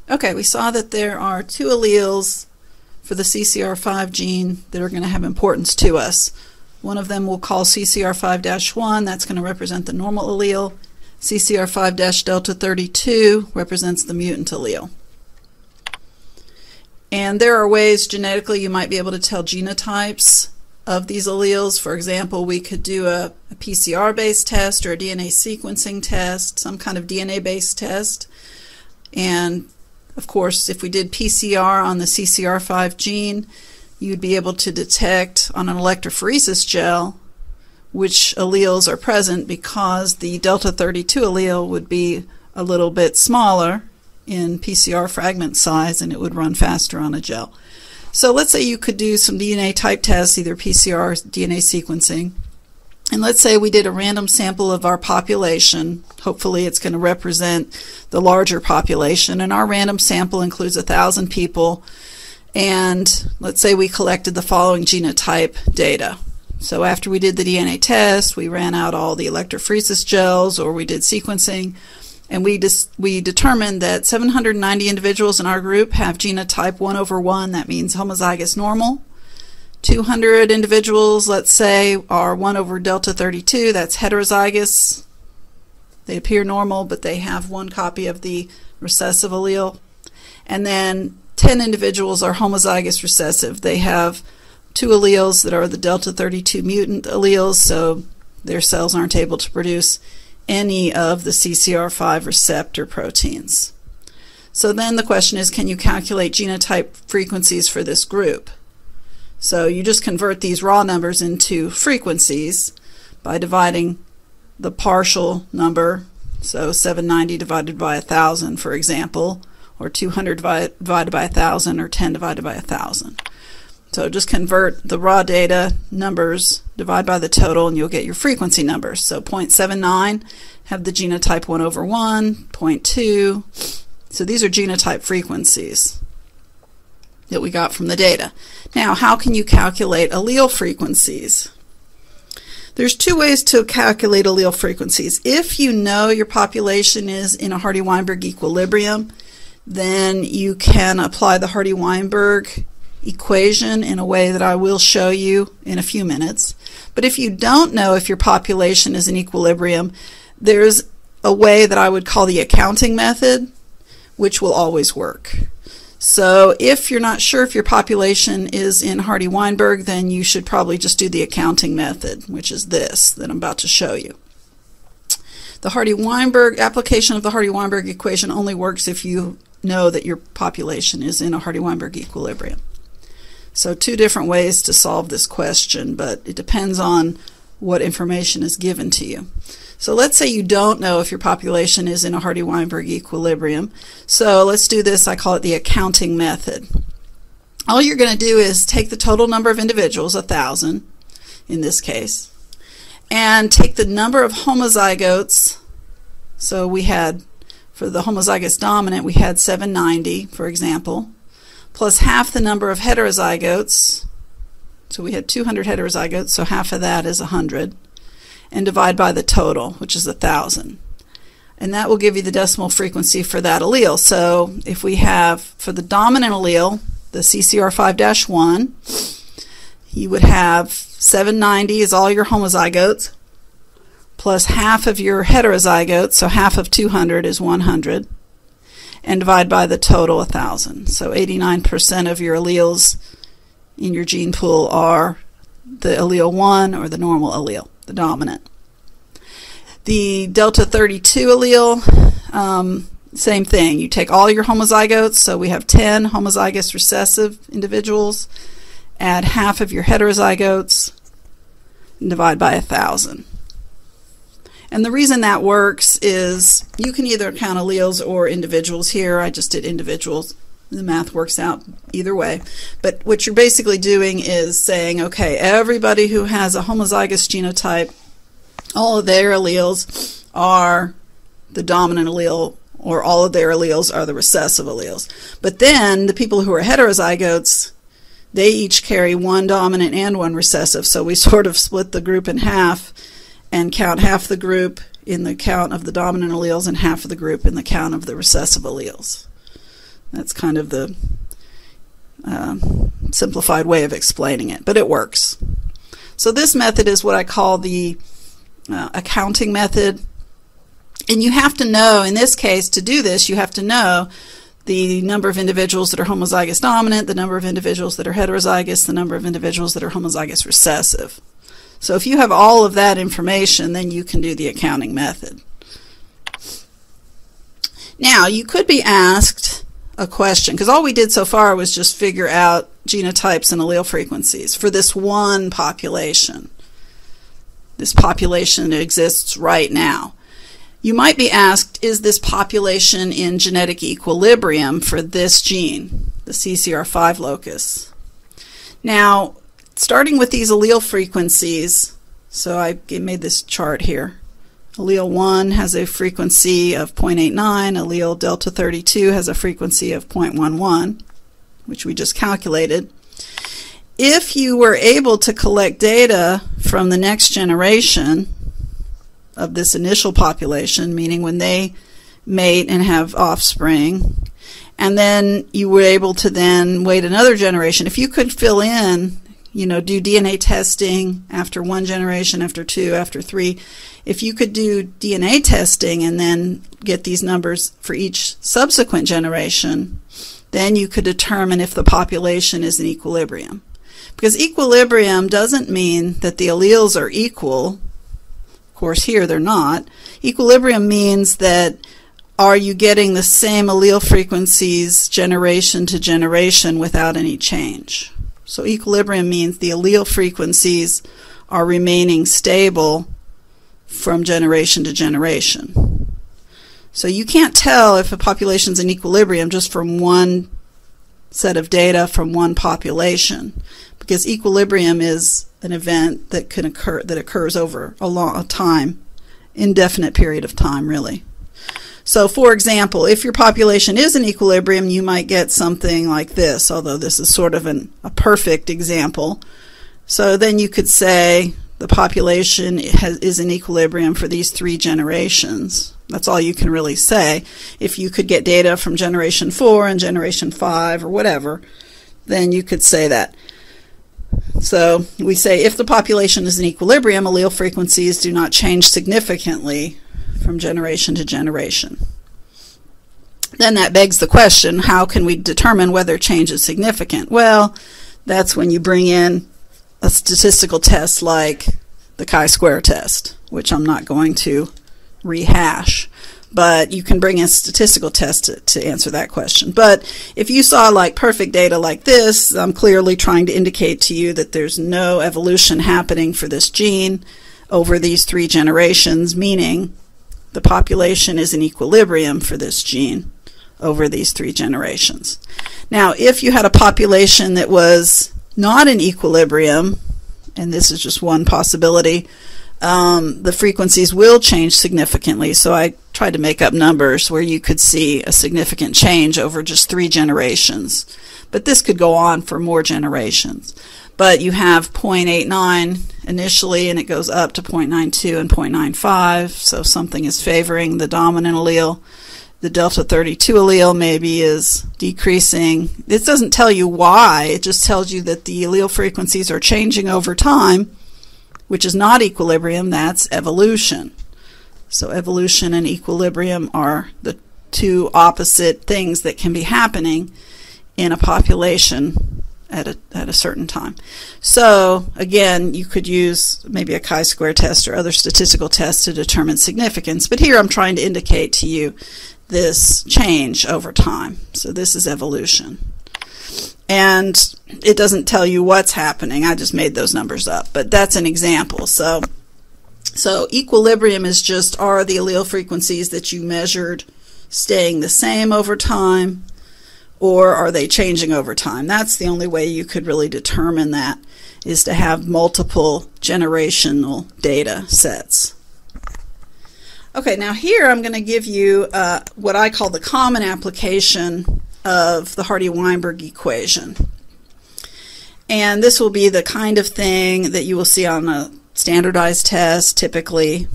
Okay, we saw that there are two alleles for the CCR5 gene that are going to have importance to us. One of them we'll call CCR5-1, that's going to represent the normal allele. CCR5-delta 32 represents the mutant allele. And there are ways genetically you might be able to tell genotypes of these alleles. For example, we could do a PCR-based test or a DNA sequencing test, some kind of DNA-based test. And of course, if we did PCR on the CCR5 gene, you'd be able to detect on an electrophoresis gel which alleles are present, because the delta 32 allele would be a little bit smaller in PCR fragment size and it would run faster on a gel. So let's say you could do some DNA type tests, either PCR or DNA sequencing. And let's say we did a random sample of our population. Hopefully it's going to represent the larger population. And our random sample includes 1,000 people. And let's say we collected the following genotype data. So after we did the DNA test, we ran out all the electrophoresis gels, or we did sequencing, and we determined that 790 individuals in our group have genotype 1/1, that means homozygous normal. 200 individuals, let's say, are 1/delta 32, that's heterozygous. They appear normal, but they have one copy of the recessive allele. And then 10 individuals are homozygous recessive. They have two alleles that are the delta 32 mutant alleles, so their cells aren't able to produce any of the CCR5 receptor proteins. So then the question is, can you calculate genotype frequencies for this group? So you just convert these raw numbers into frequencies by dividing the partial number, so 790 divided by 1,000, for example, or 200 divided by 1,000, or 10 divided by 1,000. So just convert the raw data numbers, divide by the total, and you'll get your frequency numbers. So 0.79 have the genotype 1/1, 0.2. So these are genotype frequencies that we got from the data. Now, how can you calculate allele frequencies? There's two ways to calculate allele frequencies. If you know your population is in a Hardy-Weinberg equilibrium, then you can apply the Hardy-Weinberg equation in a way that I will show you in a few minutes. But if you don't know if your population is in equilibrium, there's a way that I would call the accounting method, which will always work. So if you're not sure if your population is in Hardy-Weinberg, then you should probably just do the accounting method, which is this that I'm about to show you. The Hardy-Weinberg application of the Hardy-Weinberg equation only works if you know that your population is in a Hardy-Weinberg equilibrium. So two different ways to solve this question, but it depends on what information is given to you. So let's say you don't know if your population is in a Hardy-Weinberg equilibrium. So let's do this, I call it the accounting method. All you're going to do is take the total number of individuals, 1,000 in this case, and take the number of homozygotes. So we had, for the homozygous dominant, we had 790, for example, plus half the number of heterozygotes. So we had 200 heterozygotes, so half of that is 100, and divide by the total, which is 1,000. And that will give you the decimal frequency for that allele. So if we have, for the dominant allele, the CCR5-1, you would have 790 is all your homozygotes, plus half of your heterozygotes, so half of 200 is 100, and divide by the total, 1,000. So 89% of your alleles in your gene pool are the allele 1, or the normal allele, the dominant. The delta 32 allele, same thing. You take all your homozygotes, so we have 10 homozygous recessive individuals, add half of your heterozygotes, and divide by 1,000. And the reason that works is you can either count alleles or individuals. Here I just did individuals. The math works out either way. But what you're basically doing is saying, okay, everybody who has a homozygous genotype, all of their alleles are the dominant allele, or all of their alleles are the recessive alleles. But then the people who are heterozygotes, they each carry one dominant and one recessive. So we sort of split the group in half and count half the group in the count of the dominant alleles and half of the group in the count of the recessive alleles. That's kind of the simplified way of explaining it, but it works. So this method is what I call the accounting method. And you have to know, in this case, to do this, you have to know the number of individuals that are homozygous dominant, the number of individuals that are heterozygous, the number of individuals that are homozygous recessive. So if you have all of that information, then you can do the accounting method. Now, you could be asked a question, because all we did so far was just figure out genotypes and allele frequencies for this one population. This population that exists right now. You might be asked, is this population in genetic equilibrium for this gene, the CCR5 locus? Now, starting with these allele frequencies, so I made this chart here. Allele 1 has a frequency of 0.89, allele delta 32 has a frequency of 0.11, which we just calculated. If you were able to collect data from the next generation of this initial population, meaning when they mate and have offspring, and then you were able to then wait another generation, if you could fill in, do DNA testing after one generation, after two, after three, if you could do DNA testing and then get these numbers for each subsequent generation, then you could determine if the population is in equilibrium. Because equilibrium doesn't mean that the alleles are equal. Of course, here they're not. Equilibrium means that are you getting the same allele frequencies generation to generation without any change? So equilibrium means the allele frequencies are remaining stable from generation to generation. So you can't tell if a population is in equilibrium just from one set of data from one population, because equilibrium is an event that can occur, that occurs over a long time, indefinite period of time, really. So, for example, if your population is in equilibrium, you might get something like this, although this is sort of a perfect example. So then you could say the population is in equilibrium for these 3 generations. That's all you can really say. If you could get data from generation 4 and generation 5 or whatever, then you could say that. So we say if the population is in equilibrium, allele frequencies do not change significantly from generation to generation. Then that begs the question, how can we determine whether change is significant? Well, that's when you bring in a statistical test like the chi-square test, which I'm not going to rehash. But you can bring in a statistical test to answer that question. But if you saw like perfect data like this, I'm clearly trying to indicate to you that there's no evolution happening for this gene over these 3 generations, meaning the population is in equilibrium for this gene over these 3 generations. Now, if you had a population that was not in equilibrium, and this is just one possibility, the frequencies will change significantly. So I tried to make up numbers where you could see a significant change over just 3 generations. But this could go on for more generations. But you have 0.89 initially, and it goes up to 0.92 and 0.95. So something is favoring the dominant allele. The delta 32 allele maybe is decreasing. This doesn't tell you why. It just tells you that the allele frequencies are changing over time, which is not equilibrium. That's evolution. So evolution and equilibrium are the 2 opposite things that can be happening in a population at a certain time. So again, you could use maybe a chi-square test or other statistical tests to determine significance. But here I'm trying to indicate to you this change over time. So this is evolution. And it doesn't tell you what's happening. I just made those numbers up. But that's an example. So equilibrium is just, are the allele frequencies that you measured staying the same over time, or are they changing over time? That's the only way you could really determine that, is to have multiple generational data sets. Okay, now here I'm going to give you what I call the common application of the Hardy-Weinberg equation. And this will be the kind of thing that you will see on a standardized test typically.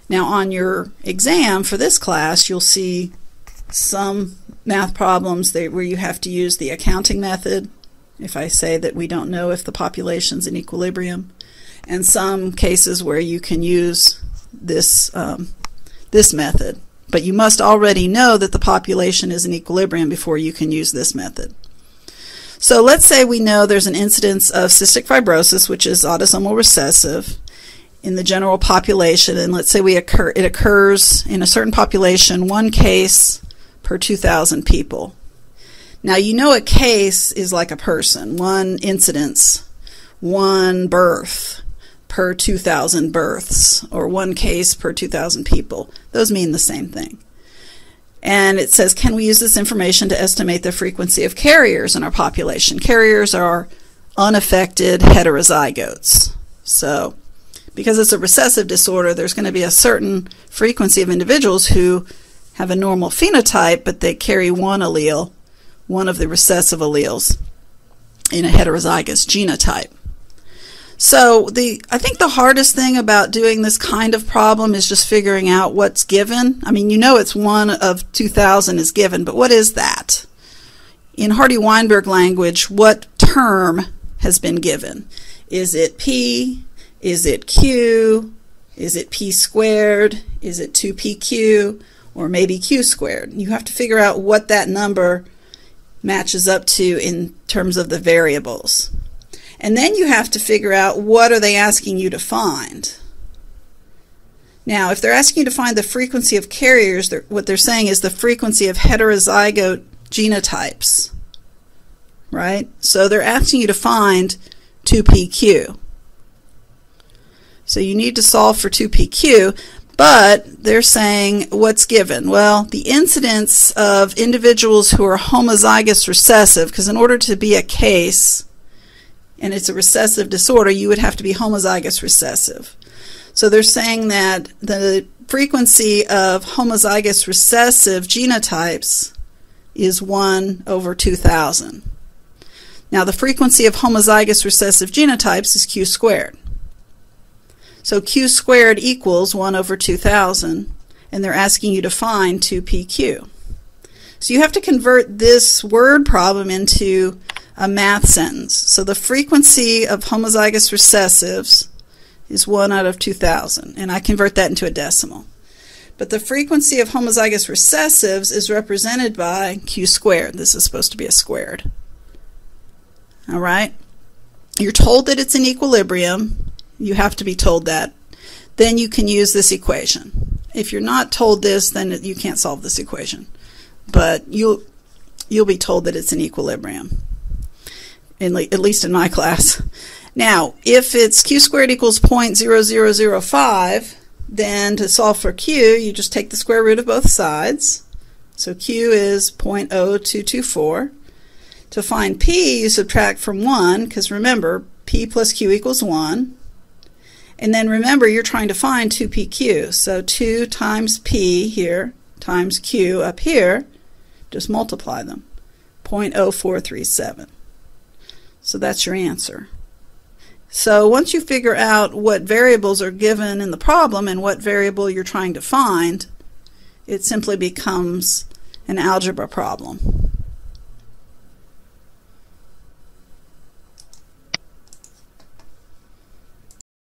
Now on your exam for this class, you'll see some math problems where you have to use the accounting method, if I say that we don't know if the population's in equilibrium, and some cases where you can use this method. But you must already know that the population is in equilibrium before you can use this method. So let's say we know there's an incidence of cystic fibrosis, which is autosomal recessive, in the general population, and let's say it occurs in a certain population, one case per 2,000 people. Now you know a case is like a person, one incidence, one birth per 2,000 births, or one case per 2,000 people. Those mean the same thing. And it says, can we use this information to estimate the frequency of carriers in our population? Carriers are unaffected heterozygotes. So because it's a recessive disorder, there's going to be a certain frequency of individuals who have a normal phenotype, but they carry one allele, one of the recessive alleles, in a heterozygous genotype. So I think the hardest thing about doing this kind of problem is just figuring out what's given. I mean, you know it's 1 of 2,000 is given, but what is that? In Hardy-Weinberg language, what term has been given? Is it P? Is it Q? Is it P squared? Is it 2PQ? Or maybe Q squared? You have to figure out what that number matches up to in terms of the variables. And then you have to figure out what are they asking you to find. Now, if they're asking you to find the frequency of carriers, what they're saying is the frequency of heterozygote genotypes, right? So they're asking you to find 2PQ. So you need to solve for 2PQ, but they're saying what's given? Well, the incidence of individuals who are homozygous recessive, because in order to be a case, and it's a recessive disorder, you would have to be homozygous recessive. So they're saying that the frequency of homozygous recessive genotypes is 1 over 2,000. Now the frequency of homozygous recessive genotypes is Q squared. So Q squared equals 1 over 2,000, and they're asking you to find 2PQ. So you have to convert this word problem into a math sentence. So the frequency of homozygous recessives is 1 out of 2,000, and I convert that into a decimal. But the frequency of homozygous recessives is represented by Q squared. This is supposed to be a squared. All right? You're told that it's in equilibrium. You have to be told that. Then you can use this equation. If you're not told this, then you can't solve this equation. But you'll be told that it's in equilibrium, at least in my class. Now, if it's Q squared equals 0.0005, then to solve for Q, you just take the square root of both sides. So Q is 0.0224. To find P, you subtract from 1, because remember, P plus Q equals 1. And then remember, you're trying to find 2PQ. So 2 times P here times Q up here, just multiply them, 0.0437. So that's your answer. So once you figure out what variables are given in the problem and what variable you're trying to find, it simply becomes an algebra problem.